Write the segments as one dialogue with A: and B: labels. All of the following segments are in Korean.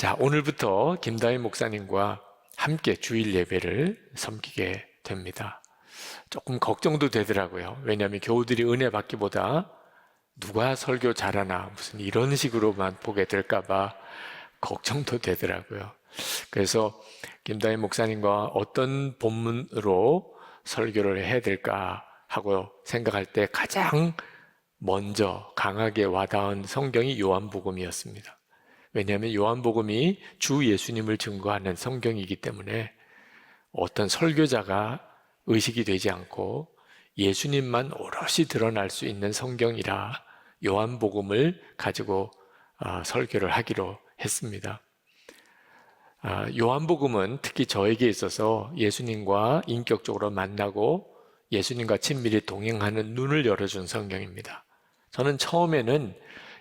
A: 자, 오늘부터 김다희 목사님과 함께 주일 예배를 섬기게 됩니다. 조금 걱정도 되더라고요. 왜냐하면 교우들이 은혜 받기보다 누가 설교 잘하나 무슨 이런 식으로만 보게 될까봐 걱정도 되더라고요. 그래서 김다희 목사님과 어떤 본문으로 설교를 해야 될까 하고 생각할 때 가장 먼저 강하게 와닿은 성경이 요한복음이었습니다. 왜냐하면 요한복음이 주 예수님을 증거하는 성경이기 때문에 어떤 설교자가 의식이 되지 않고 예수님만 오롯이 드러날 수 있는 성경이라 요한복음을 가지고 설교를 하기로 했습니다. 요한복음은 특히 저에게 있어서 예수님과 인격적으로 만나고 예수님과 친밀히 동행하는 눈을 열어준 성경입니다. 저는 처음에는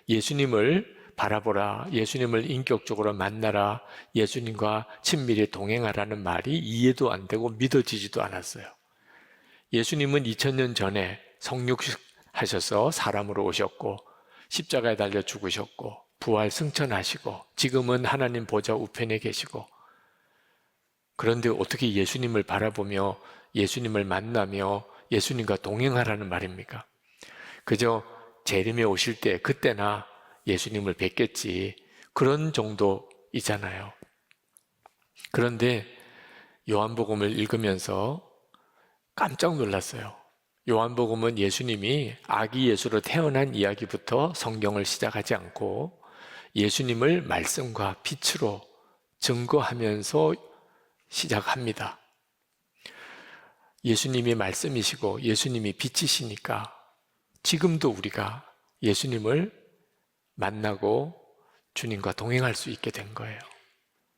A: 예수님을 바라보라, 예수님을 인격적으로 만나라, 예수님과 친밀히 동행하라는 말이 이해도 안 되고 믿어지지도 않았어요. 예수님은 2000년 전에 성육하셔서 사람으로 오셨고 십자가에 달려 죽으셨고 부활 승천하시고 지금은 하나님 보좌 우편에 계시고, 그런데 어떻게 예수님을 바라보며 예수님을 만나며 예수님과 동행하라는 말입니까? 그저 재림에 오실 때 그때나 예수님을 뵙겠지, 그런 정도이잖아요. 그런데 요한복음을 읽으면서 깜짝 놀랐어요. 요한복음은 예수님이 아기 예수로 태어난 이야기부터 성경을 시작하지 않고 예수님을 말씀과 빛으로 증거하면서 시작합니다. 예수님이 말씀이시고 예수님이 빛이시니까 지금도 우리가 예수님을 만나고 주님과 동행할 수 있게 된 거예요.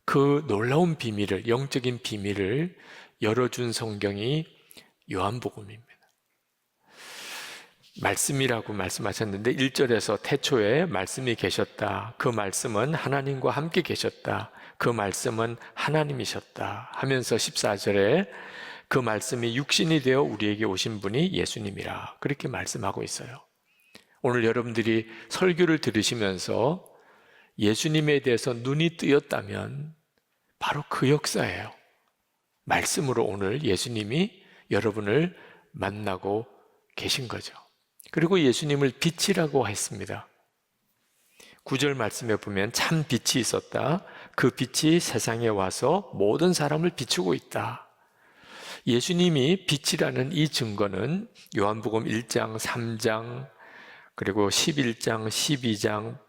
A: 그 놀라운 비밀을, 영적인 비밀을 열어준 성경이 요한복음입니다. 말씀이라고 말씀하셨는데 1절에서 태초에 말씀이 계셨다. 그 말씀은 하나님과 함께 계셨다. 그 말씀은 하나님이셨다 하면서 14절에 그 말씀이 육신이 되어 우리에게 오신 분이 예수님이라, 그렇게 말씀하고 있어요. 오늘 여러분들이 설교를 들으시면서 예수님에 대해서 눈이 뜨였다면 바로 그 역사예요. 말씀으로 오늘 예수님이 여러분을 만나고 계신 거죠. 그리고 예수님을 빛이라고 했습니다. 9절 말씀에 보면 참 빛이 있었다. 그 빛이 세상에 와서 모든 사람을 비추고 있다. 예수님이 빛이라는 이 증거는 요한복음 1장, 3장, 그리고 11장, 12장,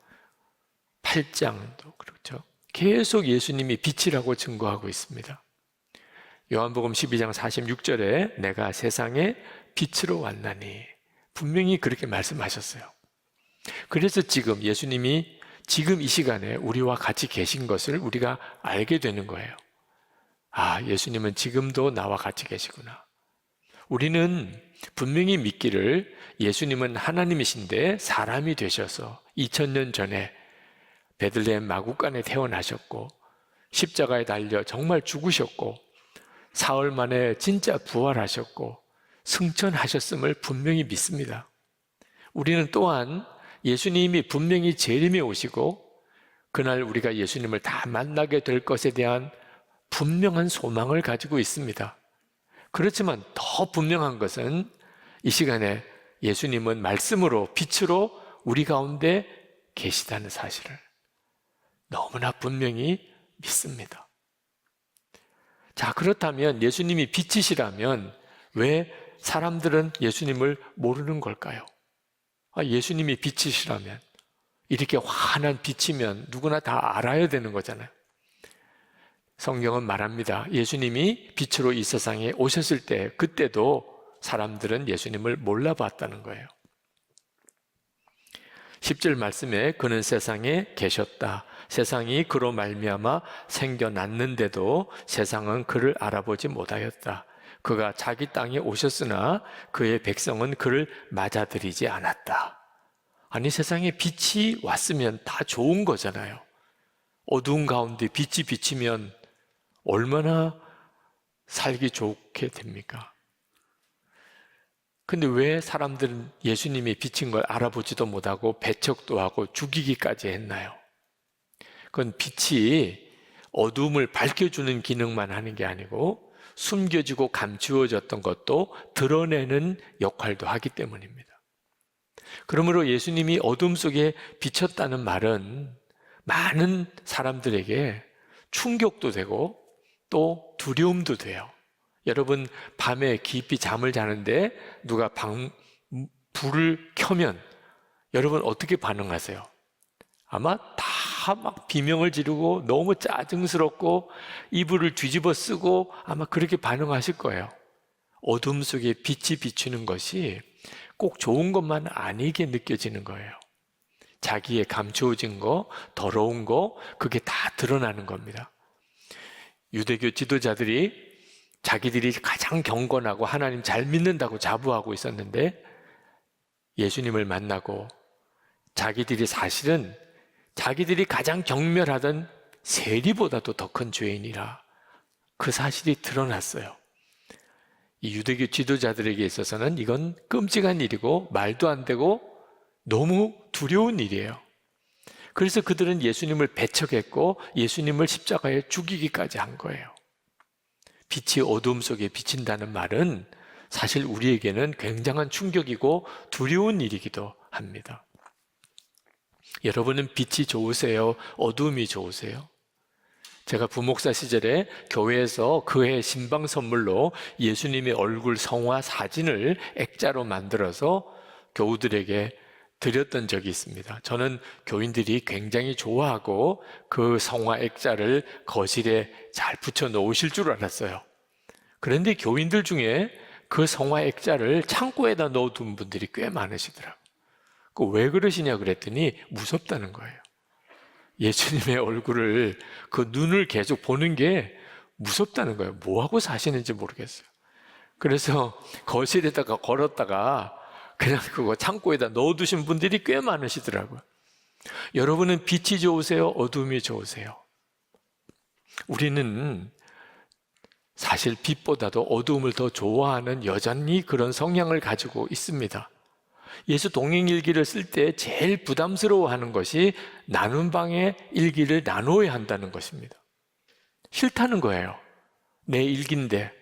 A: 8장도 그렇죠. 계속 예수님이 빛이라고 증거하고 있습니다. 요한복음 12장 46절에 내가 세상에 빛으로 왔나니, 분명히 그렇게 말씀하셨어요. 그래서 지금 예수님이 지금 이 시간에 우리와 같이 계신 것을 우리가 알게 되는 거예요. 아, 예수님은 지금도 나와 같이 계시구나. 우리는 분명히 믿기를 예수님은 하나님이신데 사람이 되셔서 2000년 전에 베들레헴 마구간에 태어나셨고 십자가에 달려 정말 죽으셨고 사흘 만에 진짜 부활하셨고 승천하셨음을 분명히 믿습니다. 우리는 또한 예수님이 분명히 재림에 오시고 그날 우리가 예수님을 다 만나게 될 것에 대한 분명한 소망을 가지고 있습니다. 그렇지만 더 분명한 것은 이 시간에 예수님은 말씀으로 빛으로 우리 가운데 계시다는 사실을 너무나 분명히 믿습니다. 자, 그렇다면 예수님이 빛이시라면 왜 사람들은 예수님을 모르는 걸까요? 예수님이 빛이시라면, 이렇게 환한 빛이면 누구나 다 알아야 되는 거잖아요. 성경은 말합니다. 예수님이 빛으로 이 세상에 오셨을 때 그때도 사람들은 예수님을 몰라봤다는 거예요. 10절 말씀에 그는 세상에 계셨다. 세상이 그로 말미암아 생겨났는데도 세상은 그를 알아보지 못하였다. 그가 자기 땅에 오셨으나 그의 백성은 그를 맞아들이지 않았다. 아니, 세상에 빛이 왔으면 다 좋은 거잖아요. 어두운 가운데 빛이 비치면 얼마나 살기 좋게 됩니까? 근데 왜 사람들은 예수님이 비친 걸 알아보지도 못하고 배척도 하고 죽이기까지 했나요? 그건 빛이 어두움을 밝혀주는 기능만 하는 게 아니고 숨겨지고 감추어졌던 것도 드러내는 역할도 하기 때문입니다. 그러므로 예수님이 어둠 속에 비쳤다는 말은 많은 사람들에게 충격도 되고 또 두려움도 돼요. 여러분, 밤에 깊이 잠을 자는데 누가 불을 켜면 여러분 어떻게 반응하세요? 아마 다 막 비명을 지르고 너무 짜증스럽고 이불을 뒤집어 쓰고 아마 그렇게 반응하실 거예요. 어둠 속에 빛이 비추는 것이 꼭 좋은 것만 아니게 느껴지는 거예요. 자기의 감추어진 거, 더러운 거, 그게 다 드러나는 겁니다. 유대교 지도자들이 자기들이 가장 경건하고 하나님 잘 믿는다고 자부하고 있었는데 예수님을 만나고 자기들이 사실은 자기들이 가장 경멸하던 세리보다도 더 큰 죄인이라 그 사실이 드러났어요. 이 유대교 지도자들에게 있어서는 이건 끔찍한 일이고 말도 안 되고 너무 두려운 일이에요. 그래서 그들은 예수님을 배척했고 예수님을 십자가에 죽이기까지 한 거예요. 빛이 어두움 속에 비친다는 말은 사실 우리에게는 굉장한 충격이고 두려운 일이기도 합니다. 여러분은 빛이 좋으세요? 어두움이 좋으세요? 제가 부목사 시절에 교회에서 그해 신방 선물로 예수님의 얼굴 성화 사진을 액자로 만들어서 교우들에게 드렸던 적이 있습니다. 저는 교인들이 굉장히 좋아하고 그 성화 액자를 거실에 잘 붙여 놓으실 줄 알았어요. 그런데 교인들 중에 그 성화 액자를 창고에다 넣어둔 분들이 꽤 많으시더라고요. 왜 그러시냐 그랬더니 무섭다는 거예요. 예수님의 얼굴을 그 눈을 계속 보는 게 무섭다는 거예요. 뭐하고 사시는지 모르겠어요. 그래서 거실에다가 걸었다가 그냥 그거 창고에다 넣어두신 분들이 꽤 많으시더라고요. 여러분은 빛이 좋으세요? 어둠이 좋으세요? 우리는 사실 빛보다도 어두움을 더 좋아하는 여전히 그런 성향을 가지고 있습니다. 예수 동행일기를 쓸 때 제일 부담스러워하는 것이 나눈 방에 일기를 나눠야 한다는 것입니다. 싫다는 거예요. 내 일기인데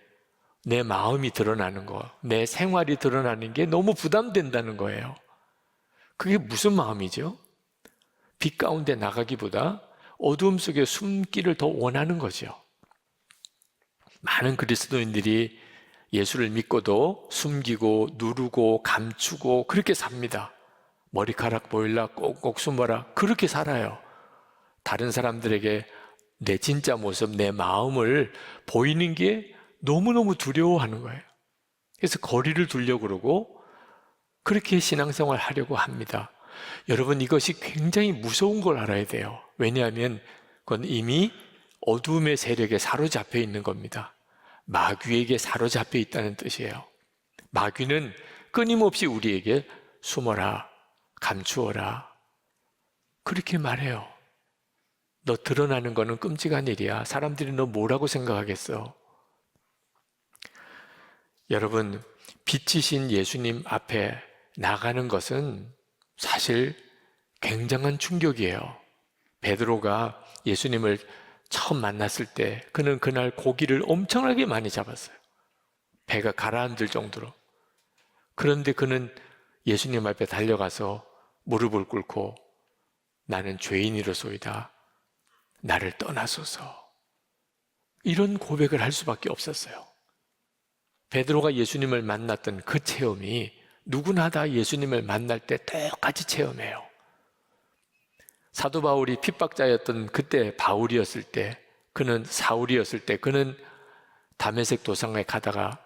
A: 내 마음이 드러나는 거, 내 생활이 드러나는 게 너무 부담된다는 거예요. 그게 무슨 마음이죠? 빛 가운데 나가기보다 어두움 속에 숨기를 더 원하는 거죠. 많은 그리스도인들이 예수를 믿고도 숨기고 누르고 감추고 그렇게 삽니다. 머리카락 보일라 꼭꼭 숨어라 그렇게 살아요. 다른 사람들에게 내 진짜 모습, 내 마음을 보이는 게 너무너무 두려워하는 거예요. 그래서 거리를 두려고 그러고 그렇게 신앙생활 하려고 합니다. 여러분, 이것이 굉장히 무서운 걸 알아야 돼요. 왜냐하면 그건 이미 어두움의 세력에 사로잡혀 있는 겁니다. 마귀에게 사로잡혀 있다는 뜻이에요. 마귀는 끊임없이 우리에게 숨어라, 감추어라 그렇게 말해요. 너 드러나는 거는 끔찍한 일이야. 사람들이 너 뭐라고 생각하겠어? 여러분, 빛이신 예수님 앞에 나가는 것은 사실 굉장한 충격이에요. 베드로가 예수님을 처음 만났을 때 그는 그날 고기를 엄청나게 많이 잡았어요. 배가 가라앉을 정도로. 그런데 그는 예수님 앞에 달려가서 무릎을 꿇고 나는 죄인이로소이다. 나를 떠나소서. 이런 고백을 할 수밖에 없었어요. 베드로가 예수님을 만났던 그 체험이 누구나 다 예수님을 만날 때 똑같이 체험해요. 사도 바울이 핍박자였던 그때 바울이었을 때, 그는 사울이었을 때 그는 다메섹 도상에 가다가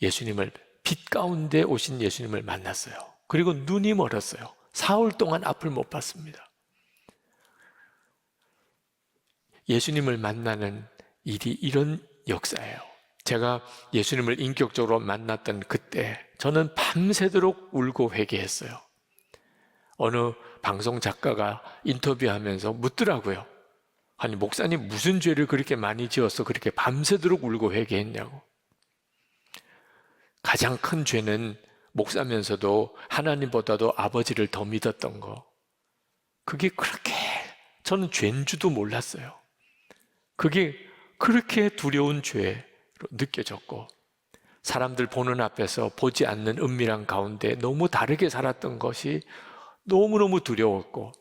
A: 예수님을 빛 가운데 오신 예수님을 만났어요. 그리고 눈이 멀었어요. 사흘 동안 앞을 못 봤습니다. 예수님을 만나는 일이 이런 역사예요. 제가 예수님을 인격적으로 만났던 그때 저는 밤새도록 울고 회개했어요. 어느 방송 작가가 인터뷰하면서 묻더라고요. 아니, 목사님 무슨 죄를 그렇게 많이 지어서 그렇게 밤새도록 울고 회개했냐고. 가장 큰 죄는 목사면서도 하나님보다도 아버지를 더 믿었던 거. 그게 그렇게 저는 죄인 줄도 몰랐어요. 그게 그렇게 두려운 죄로 느껴졌고, 사람들 보는 앞에서 보지 않는 은밀한 가운데 너무 다르게 살았던 것이 너무너무 두려웠고,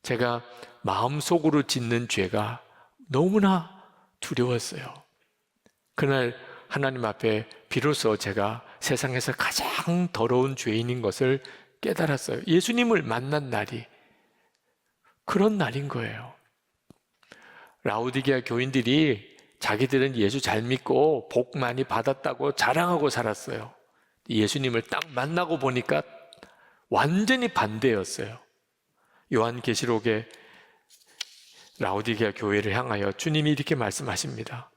A: 제가 마음속으로 짓는 죄가 너무나 두려웠어요. 그날 하나님 앞에 비로소 제가 세상에서 가장 더러운 죄인인 것을 깨달았어요. 예수님을 만난 날이 그런 날인 거예요. 라오디게아 교인들이 자기들은 예수 잘 믿고 복 많이 받았다고 자랑하고 살았어요. 예수님을 딱 만나고 보니까 완전히 반대였어요. 요한계시록에 라오디게아 교회를 향하여 주님이 이렇게 말씀하십니다.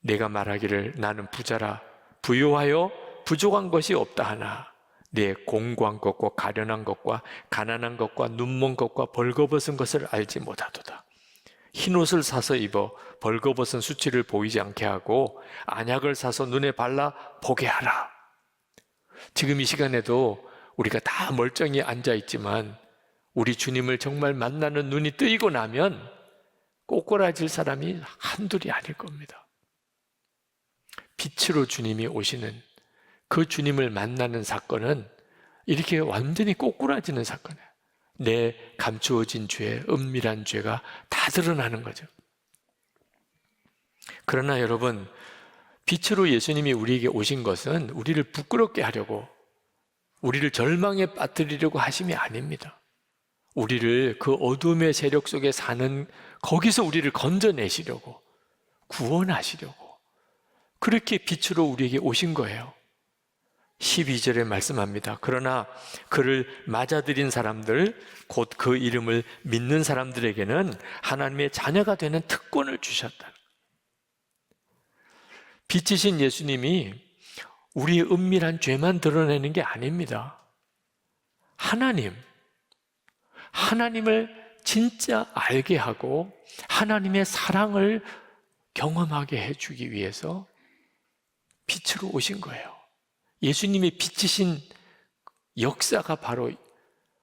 A: 내가 말하기를 나는 부자라 부유하여 부족한 것이 없다 하나 내 공고한 것과 가련한 것과 가난한 것과 눈먼 것과 벌거벗은 것을 알지 못하도다. 흰옷을 사서 입어 벌거벗은 수치를 보이지 않게 하고 안약을 사서 눈에 발라 보게 하라. 지금 이 시간에도 우리가 다 멀쩡히 앉아 있지만 우리 주님을 정말 만나는 눈이 뜨이고 나면 꼬꾸라질 사람이 한둘이 아닐 겁니다. 빛으로 주님이 오시는 그 주님을 만나는 사건은 이렇게 완전히 꼬꾸라지는 사건이에요. 내 감추어진 죄, 은밀한 죄가 다 드러나는 거죠. 그러나 여러분, 빛으로 예수님이 우리에게 오신 것은 우리를 부끄럽게 하려고, 우리를 절망에 빠뜨리려고 하심이 아닙니다. 우리를 그 어둠의 세력 속에 사는 거기서 우리를 건져내시려고, 구원하시려고 그렇게 빛으로 우리에게 오신 거예요. 12절에 말씀합니다. 그러나 그를 맞아들인 사람들, 곧 그 이름을 믿는 사람들에게는 하나님의 자녀가 되는 특권을 주셨다. 빛이신 예수님이 우리의 은밀한 죄만 드러내는 게 아닙니다. 하나님을 진짜 알게 하고 하나님의 사랑을 경험하게 해주기 위해서 빛으로 오신 거예요. 예수님이 빛이신 역사가 바로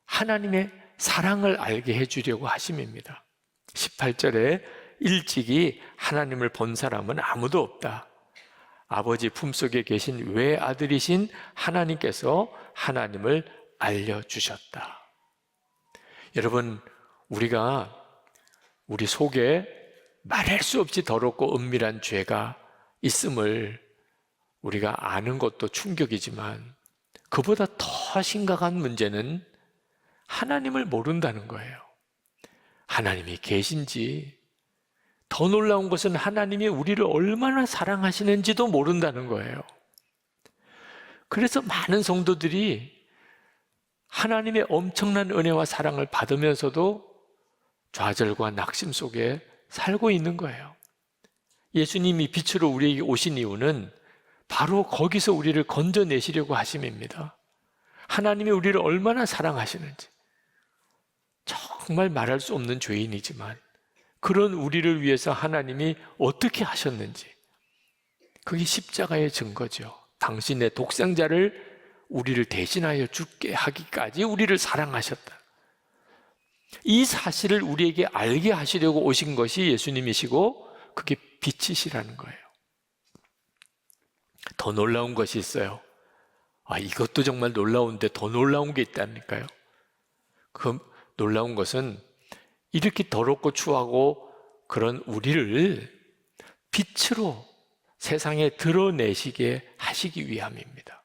A: 하나님의 사랑을 알게 해주려고 하심입니다. 18절에 일찍이 하나님을 본 사람은 아무도 없다. 아버지 품속에 계신 외아들이신 하나님께서 하나님을 알려주셨다. 여러분, 우리가 우리 속에 말할 수 없이 더럽고 은밀한 죄가 있음을 우리가 아는 것도 충격이지만 그보다 더 심각한 문제는 하나님을 모른다는 거예요. 하나님이 계신지, 더 놀라운 것은 하나님이 우리를 얼마나 사랑하시는지도 모른다는 거예요. 그래서 많은 성도들이 하나님의 엄청난 은혜와 사랑을 받으면서도 좌절과 낙심 속에 살고 있는 거예요. 예수님이 빛으로 우리에게 오신 이유는 바로 거기서 우리를 건져내시려고 하심입니다. 하나님이 우리를 얼마나 사랑하시는지, 정말 말할 수 없는 죄인이지만 그런 우리를 위해서 하나님이 어떻게 하셨는지, 그게 십자가의 증거죠. 당신의 독생자를 우리를 대신하여 죽게 하기까지 우리를 사랑하셨다. 이 사실을 우리에게 알게 하시려고 오신 것이 예수님이시고 그게 빛이시라는 거예요. 더 놀라운 것이 있어요. 이것도 정말 놀라운데 더 놀라운 게 있다니까요. 그 놀라운 것은 이렇게 더럽고 추하고 그런 우리를 빛으로 세상에 드러내시게 하시기 위함입니다.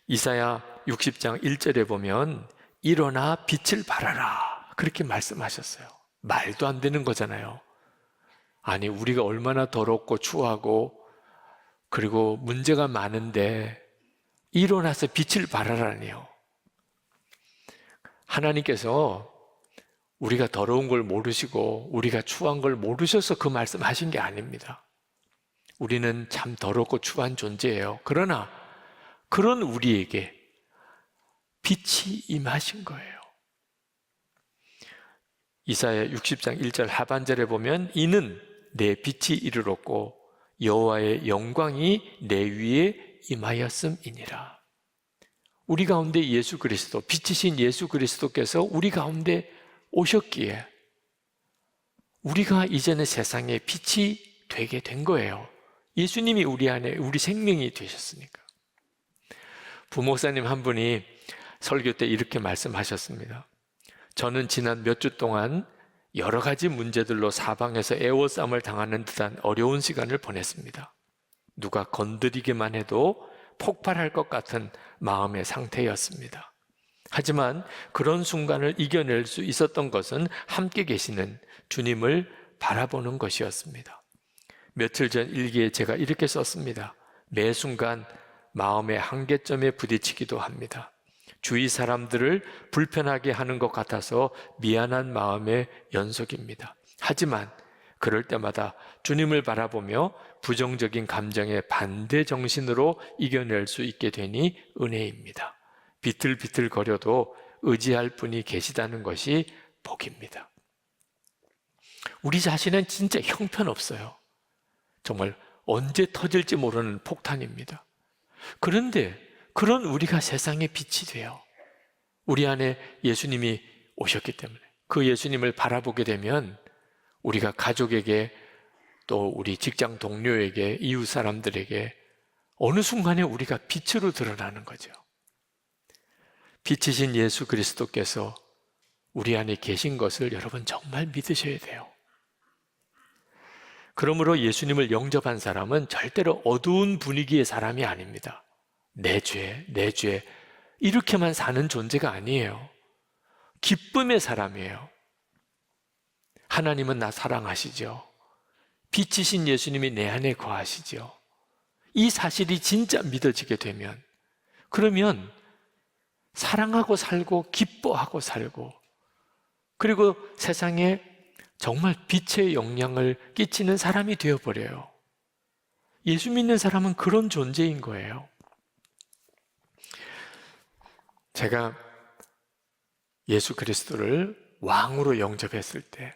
A: 이사야 60장 1절에 보면 일어나 빛을 발하라 그렇게 말씀하셨어요. 말도 안 되는 거잖아요. 아니, 우리가 얼마나 더럽고 추하고 그리고 문제가 많은데 일어나서 빛을 발하라니요. 하나님께서 우리가 더러운 걸 모르시고 우리가 추한 걸 모르셔서 그 말씀하신 게 아닙니다. 우리는 참 더럽고 추한 존재예요. 그러나 그런 우리에게 빛이 임하신 거예요. 이사야 60장 1절 하반절에 보면 이는 내 빛이 이르렀고 여호와의 영광이 내 위에 임하였음이니라. 우리 가운데 예수 그리스도, 빛이신 예수 그리스도께서 우리 가운데 오셨기에 우리가 이제는 세상의 빛이 되게 된 거예요. 예수님이 우리 안에 우리 생명이 되셨으니까. 부목사님 한 분이 설교 때 이렇게 말씀하셨습니다. 저는 지난 몇 주 동안 여러 가지 문제들로 사방에서 애워싸움을 당하는 듯한 어려운 시간을 보냈습니다. 누가 건드리기만 해도 폭발할 것 같은 마음의 상태였습니다. 하지만 그런 순간을 이겨낼 수 있었던 것은 함께 계시는 주님을 바라보는 것이었습니다. 며칠 전 일기에 제가 이렇게 썼습니다. 매 순간 마음의 한계점에 부딪히기도 합니다. 주위 사람들을 불편하게 하는 것 같아서 미안한 마음의 연속입니다. 하지만 그럴 때마다 주님을 바라보며 부정적인 감정의 반대 정신으로 이겨낼 수 있게 되니 은혜입니다. 비틀비틀거려도 의지할 분이 계시다는 것이 복입니다. 우리 자신은 진짜 형편없어요. 정말 언제 터질지 모르는 폭탄입니다. 그런데 그런 우리가 세상의 빛이 돼요. 우리 안에 예수님이 오셨기 때문에 그 예수님을 바라보게 되면 우리가 가족에게 또 우리 직장 동료에게 이웃 사람들에게 어느 순간에 우리가 빛으로 드러나는 거죠. 빛이신 예수 그리스도께서 우리 안에 계신 것을 여러분 정말 믿으셔야 돼요. 그러므로 예수님을 영접한 사람은 절대로 어두운 분위기의 사람이 아닙니다. 내 죄 이렇게만 사는 존재가 아니에요. 기쁨의 사람이에요. 하나님은 나 사랑하시죠. 빛이신 예수님이 내 안에 거하시죠. 이 사실이 진짜 믿어지게 되면 그러면 사랑하고 살고 기뻐하고 살고 그리고 세상에 정말 빛의 영향을 끼치는 사람이 되어버려요. 예수 믿는 사람은 그런 존재인 거예요. 제가 예수 그리스도를 왕으로 영접했을 때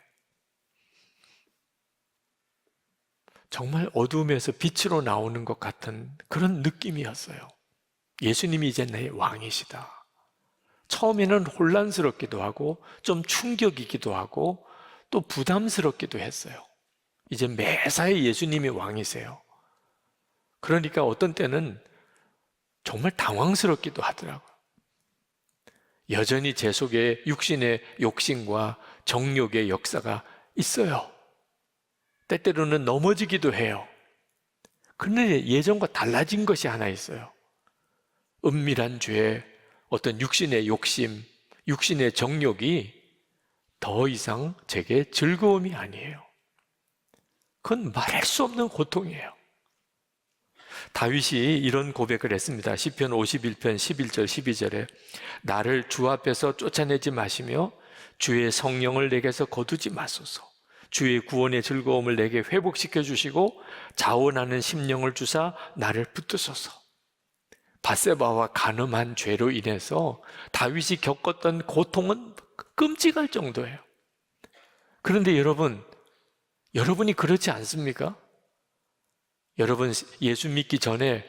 A: 정말 어두움에서 빛으로 나오는 것 같은 그런 느낌이었어요. 예수님이 이제 내 왕이시다. 처음에는 혼란스럽기도 하고 좀 충격이기도 하고 또 부담스럽기도 했어요. 이제 매사에 예수님이 왕이세요. 그러니까 어떤 때는 정말 당황스럽기도 하더라고요. 여전히 제 속에 육신의 욕심과 정욕의 역사가 있어요. 때때로는 넘어지기도 해요. 그런데 예전과 달라진 것이 하나 있어요. 은밀한 죄, 어떤 육신의 욕심, 육신의 정욕이 더 이상 제게 즐거움이 아니에요. 그건 말할 수 없는 고통이에요. 다윗이 이런 고백을 했습니다. 시편 51편 11절 12절에 나를 주 앞에서 쫓아내지 마시며 주의 성령을 내게서 거두지 마소서. 주의 구원의 즐거움을 내게 회복시켜 주시고 자원하는 심령을 주사 나를 붙드소서. 밧세바와 간음한 죄로 인해서 다윗이 겪었던 고통은 끔찍할 정도예요. 그런데 여러분이 그렇지 않습니까? 여러분 예수 믿기 전에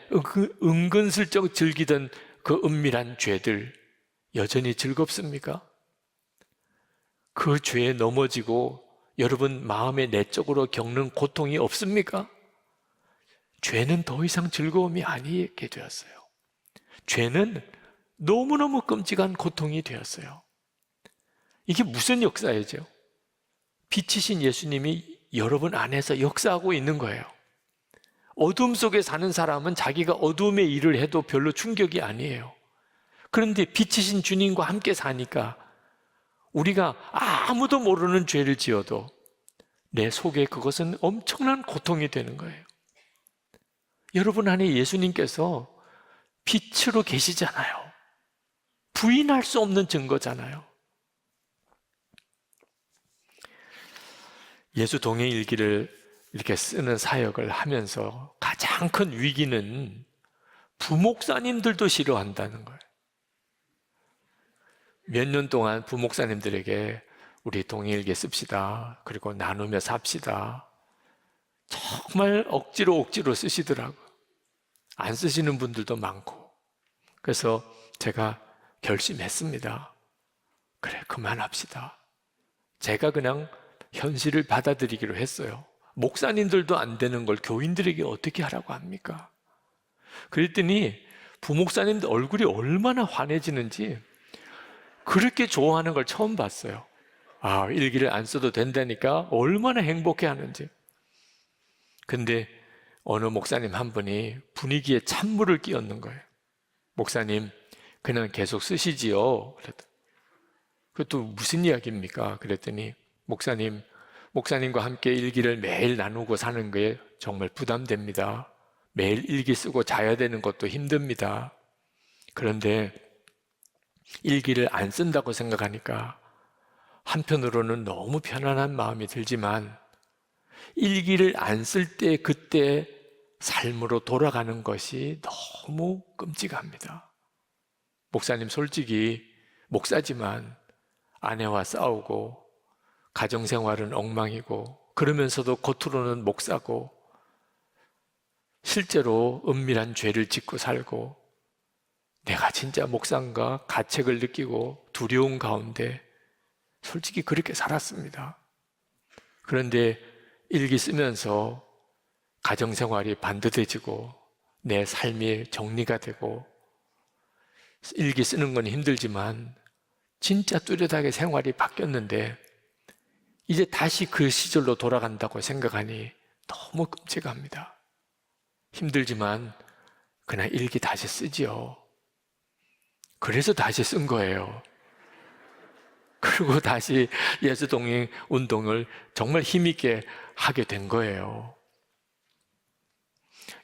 A: 은근슬쩍 즐기던 그 은밀한 죄들 여전히 즐겁습니까? 그 죄에 넘어지고 여러분 마음의 내적으로 겪는 고통이 없습니까? 죄는 더 이상 즐거움이 아니게 되었어요. 죄는 너무너무 끔찍한 고통이 되었어요. 이게 무슨 역사이죠? 빛이신 예수님이 여러분 안에서 역사하고 있는 거예요. 어둠 속에 사는 사람은 자기가 어둠의 일을 해도 별로 충격이 아니에요. 그런데 빛이신 주님과 함께 사니까 우리가 아무도 모르는 죄를 지어도 내 속에 그것은 엄청난 고통이 되는 거예요. 여러분 안에 예수님께서 빛으로 계시잖아요. 부인할 수 없는 증거잖아요. 예수 동행일기를 이렇게 쓰는 사역을 하면서 가장 큰 위기는 부목사님들도 싫어한다는 거예요. 몇 년 동안 부목사님들에게 우리 동행일기 씁시다. 그리고 나누며 삽시다. 정말 억지로 쓰시더라고요. 안 쓰시는 분들도 많고. 그래서 제가 결심했습니다. 그래, 그만합시다. 제가 그냥 현실을 받아들이기로 했어요. 목사님들도 안 되는 걸 교인들에게 어떻게 하라고 합니까? 그랬더니 부목사님들 얼굴이 얼마나 환해지는지 그렇게 좋아하는 걸 처음 봤어요. 아, 일기를 안 써도 된다니까 얼마나 행복해 하는지. 근데 어느 목사님 한 분이 분위기에 찬물을 끼얹는 거예요. 목사님, 그냥 계속 쓰시지요. 그것도 무슨 이야기입니까? 그랬더니 목사님과 함께 일기를 매일 나누고 사는 게 정말 부담됩니다. 매일 일기 쓰고 자야 되는 것도 힘듭니다. 그런데 일기를 안 쓴다고 생각하니까 한편으로는 너무 편안한 마음이 들지만 일기를 안 쓸 때 그때 삶으로 돌아가는 것이 너무 끔찍합니다. 목사님 솔직히 목사지만 아내와 싸우고 가정생활은 엉망이고 그러면서도 겉으로는 목사고 실제로 은밀한 죄를 짓고 살고 내가 진짜 목사인가 가책을 느끼고 두려운 가운데 솔직히 그렇게 살았습니다. 그런데 일기 쓰면서 가정생활이 반듯해지고 내 삶이 정리가 되고 일기 쓰는 건 힘들지만 진짜 뚜렷하게 생활이 바뀌었는데 이제 다시 그 시절로 돌아간다고 생각하니 너무 끔찍합니다. 힘들지만 그냥 일기 다시 쓰지요. 그래서 다시 쓴 거예요. 그리고 다시 예수동행 운동을 정말 힘있게 하게 된 거예요.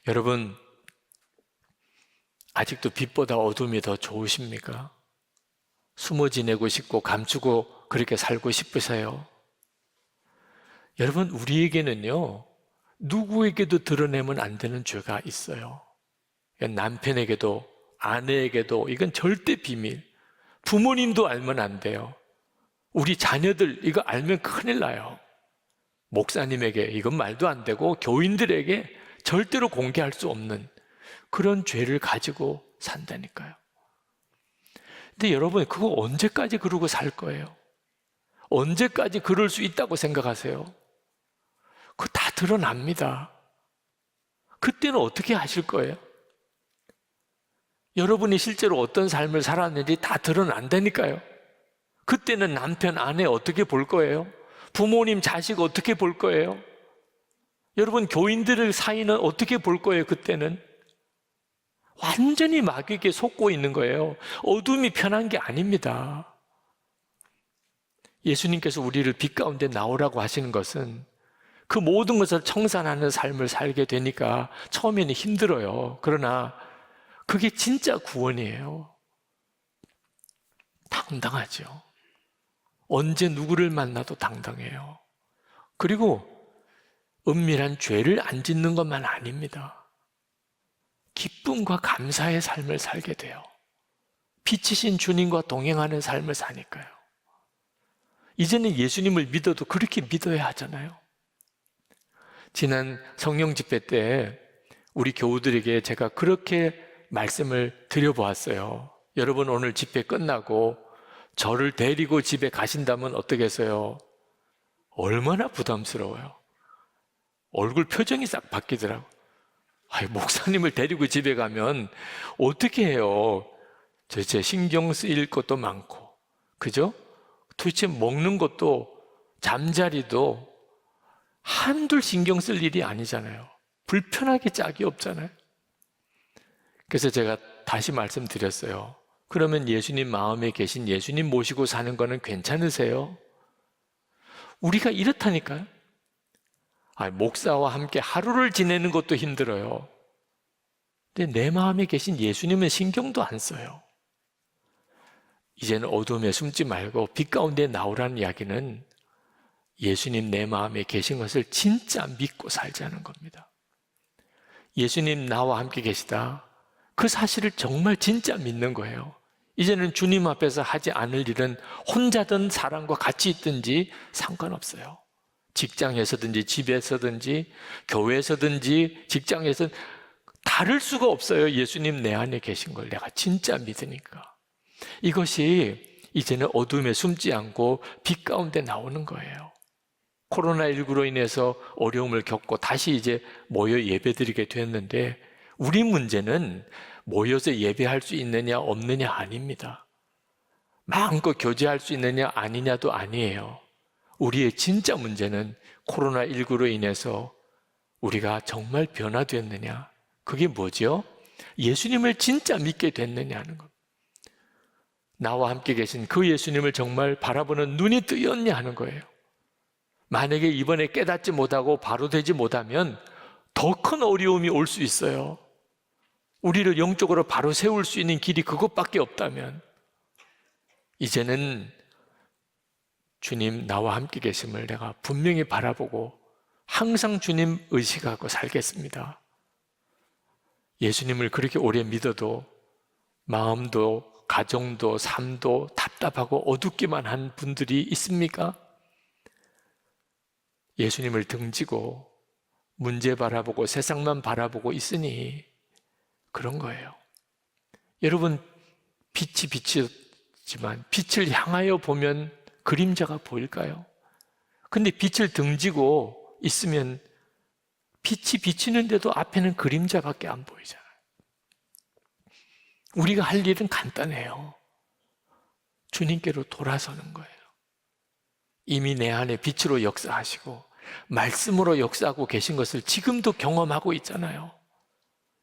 A: 여러분, 아직도 빛보다 어둠이 더 좋으십니까? 숨어 지내고 싶고 감추고 그렇게 살고 싶으세요? 여러분, 우리에게는요, 누구에게도 드러내면 안 되는 죄가 있어요. 남편에게도 아내에게도 이건 절대 비밀. 부모님도 알면 안 돼요. 우리 자녀들 이거 알면 큰일 나요. 목사님에게 이건 말도 안 되고 교인들에게 절대로 공개할 수 없는 그런 죄를 가지고 산다니까요. 근데 여러분, 그거 언제까지 그러고 살 거예요? 언제까지 그럴 수 있다고 생각하세요? 그거 다 드러납니다. 그때는 어떻게 하실 거예요? 여러분이 실제로 어떤 삶을 살았는지 다 드러난다니까요. 그때는 남편, 아내 어떻게 볼 거예요? 부모님, 자식 어떻게 볼 거예요? 여러분, 교인들의 사이는 어떻게 볼 거예요, 그때는? 완전히 마귀에게 속고 있는 거예요. 어둠이 편한 게 아닙니다. 예수님께서 우리를 빛 가운데 나오라고 하시는 것은 그 모든 것을 청산하는 삶을 살게 되니까 처음에는 힘들어요. 그러나 그게 진짜 구원이에요. 당당하죠. 언제 누구를 만나도 당당해요. 그리고 은밀한 죄를 안 짓는 것만 아닙니다. 기쁨과 감사의 삶을 살게 돼요. 빛이신 주님과 동행하는 삶을 사니까요. 이제는 예수님을 믿어도 그렇게 믿어야 하잖아요. 지난 성령 집회 때 우리 교우들에게 제가 그렇게 말씀을 드려보았어요. 여러분, 오늘 집회 끝나고 저를 데리고 집에 가신다면 어떻겠어요? 얼마나 부담스러워요. 얼굴 표정이 싹 바뀌더라고요. 목사님을 데리고 집에 가면 어떻게 해요? 제 신경 쓰일 것도 많고, 그죠? 도대체 먹는 것도 잠자리도 한둘 신경 쓸 일이 아니잖아요. 불편하게 짝이 없잖아요. 그래서 제가 다시 말씀드렸어요. 그러면 예수님 마음에 계신 예수님 모시고 사는 거는 괜찮으세요? 우리가 이렇다니까요. 목사와 함께 하루를 지내는 것도 힘들어요. 근데 내 마음에 계신 예수님은 신경도 안 써요. 이제는 어둠에 숨지 말고 빛 가운데 나오라는 이야기는 예수님 내 마음에 계신 것을 진짜 믿고 살자는 겁니다. 예수님 나와 함께 계시다. 그 사실을 정말 진짜 믿는 거예요. 이제는 주님 앞에서 하지 않을 일은 혼자든 사람과 같이 있든지 상관없어요. 직장에서든지 집에서든지 교회에서든지 직장에서 다를 수가 없어요. 예수님 내 안에 계신 걸 내가 진짜 믿으니까. 이것이 이제는 어둠에 숨지 않고 빛 가운데 나오는 거예요. 코로나19로 인해서 어려움을 겪고 다시 이제 모여 예배드리게 됐는데, 우리 문제는 모여서 예배할 수 있느냐 없느냐 아닙니다. 마음껏 교제할 수 있느냐 아니냐도 아니에요. 우리의 진짜 문제는 코로나19로 인해서 우리가 정말 변화됐느냐, 그게 뭐죠? 예수님을 진짜 믿게 됐느냐는 것. 나와 함께 계신 그 예수님을 정말 바라보는 눈이 뜨였냐 하는 거예요. 만약에 이번에 깨닫지 못하고 바로 되지 못하면 더 큰 어려움이 올 수 있어요. 우리를 영적으로 바로 세울 수 있는 길이 그것밖에 없다면, 이제는 주님 나와 함께 계심을 내가 분명히 바라보고 항상 주님 의식하고 살겠습니다. 예수님을 그렇게 오래 믿어도 마음도 가정도 삶도 답답하고 어둡기만 한 분들이 있습니까? 예수님을 등지고 문제 바라보고 세상만 바라보고 있으니 그런 거예요. 여러분, 빛이 비치지만 빛을 향하여 보면 그림자가 보일까요? 근데 빛을 등지고 있으면 빛이 비치는데도 앞에는 그림자밖에 안 보이잖아요. 우리가 할 일은 간단해요. 주님께로 돌아서는 거예요. 이미 내 안에 빛으로 역사하시고 말씀으로 역사하고 계신 것을 지금도 경험하고 있잖아요.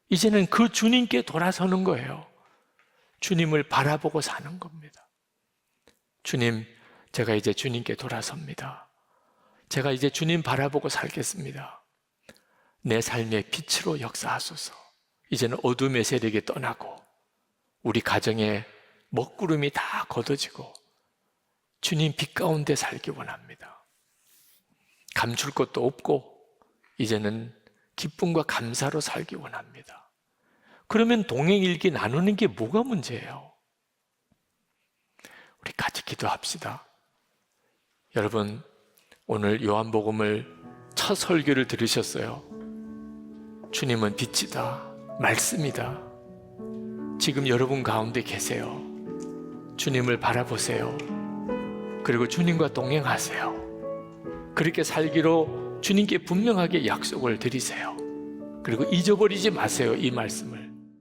A: 이제는 그 주님께 돌아서는 거예요. 주님을 바라보고 사는 겁니다. 주님, 제가 이제 주님께 돌아섭니다. 제가 이제 주님 바라보고 살겠습니다. 내 삶의 빛으로 역사하소서. 이제는 어둠의 세력이 떠나고 우리 가정에 먹구름이 다 걷어지고 주님 빛 가운데 살기 원합니다. 감출 것도 없고 이제는 기쁨과 감사로 살기 원합니다. 그러면 동행일기 나누는 게 뭐가 문제예요? 우리 같이 기도합시다. 여러분, 오늘 요한복음을 첫 설교를 들으셨어요. 주님은 빛이다, 말씀이다. 지금 여러분 가운데 계세요. 주님을 바라보세요. 그리고 주님과 동행하세요. 그렇게 살기로 주님께 분명하게 약속을 드리세요. 그리고 잊어버리지 마세요, 이 말씀을.